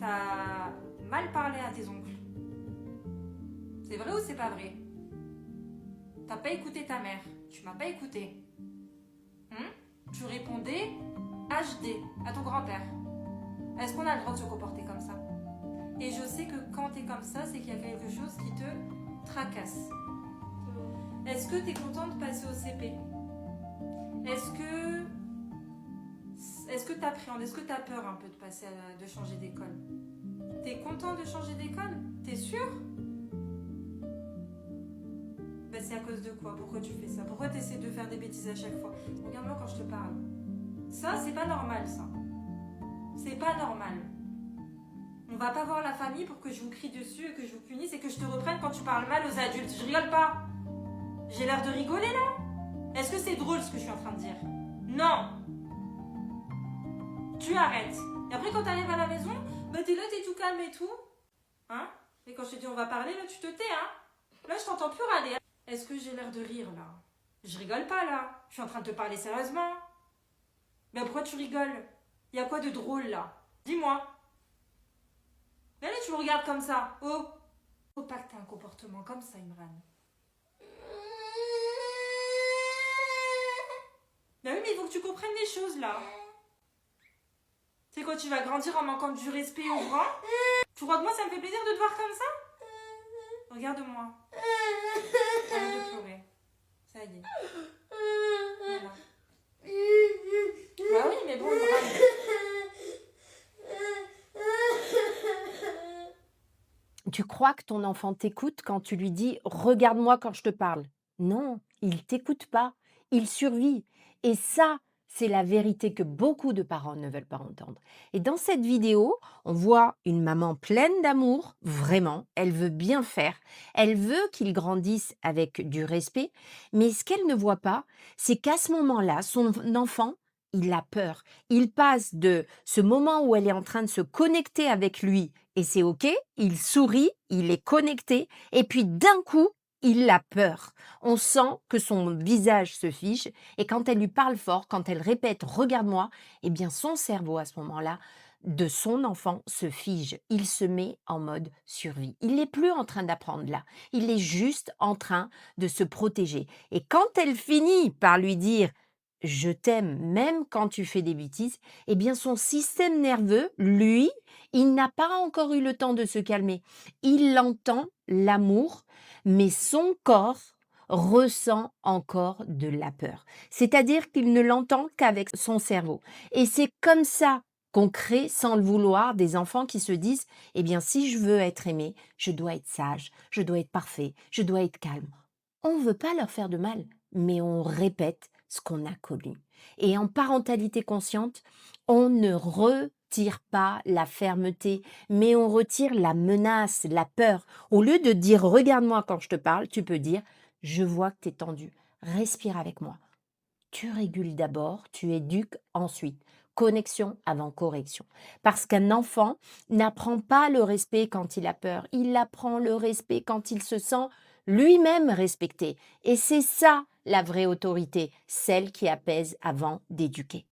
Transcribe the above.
t'as mal parlé à tes oncles. C'est vrai ou c'est pas vrai? T'as pas écouté ta mère. Tu m'as pas écouté. Tu répondais HD à ton grand-père. Est-ce qu'on a le droit de se comporter comme ça? Et je sais que quand t'es comme ça, c'est qu'il y a quelque chose qui te tracasse. Est-ce que t'es content de passer au CP? Est-ce que t'appréhendes? Est-ce que t'as peur un peu de changer d'école? T'es content de changer d'école? T'es sûr? Ben c'est à cause de quoi? Pourquoi tu fais ça? Pourquoi tu essaies de faire des bêtises à chaque fois? Regarde-moi quand je te parle. Ça, c'est pas normal, ça. C'est pas normal. On va pas voir la famille pour que je vous crie dessus et que je vous punisse et que je te reprenne quand tu parles mal aux adultes. Je rigole pas. J'ai l'air de rigoler, là? Est-ce que c'est drôle, ce que je suis en train de dire? Non. Tu arrêtes. Et après, quand t'arrives à la maison, bah t'es là, t'es tout calme et tout. Hein? Et quand je te dis on va parler, là, tu te tais, hein? Là, je t'entends plus râler. Est-ce que j'ai l'air de rire, là? Je rigole pas, là. Je suis en train de te parler sérieusement. Mais pourquoi tu rigoles? Il y a quoi de drôle, là? Dis-moi. Mais là, tu me regardes comme ça. Oh! Faut pas que t'aies un comportement comme ça, Imran. Bah oui, mais il faut que tu comprennes les choses, là. C'est quand tu vas grandir en manquant du respect aux grands? Tu crois que moi, ça me fait plaisir de te voir comme ça? Regarde-moi. Arrête de pleurer. Ça y est. Voilà. Bah oui, mais bon, Imran. Tu crois que ton enfant t'écoute quand tu lui dis: «Regarde-moi quand je te parle». Non, il t'écoute pas, il survit et ça, c'est la vérité que beaucoup de parents ne veulent pas entendre. Et dans cette vidéo, on voit une maman pleine d'amour, vraiment, elle veut bien faire, elle veut qu'il grandisse avec du respect, mais ce qu'elle ne voit pas, c'est qu'à ce moment-là, son enfant, il a peur. Il passe de ce moment où elle est en train de se connecter avec lui et c'est OK, il sourit, il est connecté et puis d'un coup, il a peur. On sent que son visage se fiche et quand elle lui parle fort, quand elle répète «regarde-moi», eh bien son cerveau à ce moment-là de son enfant se fige. Il se met en mode survie. Il n'est plus en train d'apprendre là. Il est juste en train de se protéger. Et quand elle finit par lui dire «je t'aime même quand tu fais des bêtises», eh bien son système nerveux, lui, il n'a pas encore eu le temps de se calmer. Il entend l'amour, mais son corps ressent encore de la peur. C'est-à-dire qu'il ne l'entend qu'avec son cerveau. Et c'est comme ça qu'on crée, sans le vouloir, des enfants qui se disent «Eh bien, si je veux être aimé, je dois être sage, je dois être parfait, je dois être calme». On ne veut pas leur faire de mal, mais on répète ce qu'on a connu. Et en parentalité consciente, on ne retire pas la fermeté, mais on retire la menace, la peur. Au lieu de dire regarde-moi quand je te parle, tu peux dire je vois que tu es tendu, respire avec moi. Tu régules d'abord, tu éduques ensuite. Connexion avant correction. Parce qu'un enfant n'apprend pas le respect quand il a peur, il apprend le respect quand il se sent lui-même respecté. Et c'est ça la vraie autorité, celle qui apaise avant d'éduquer.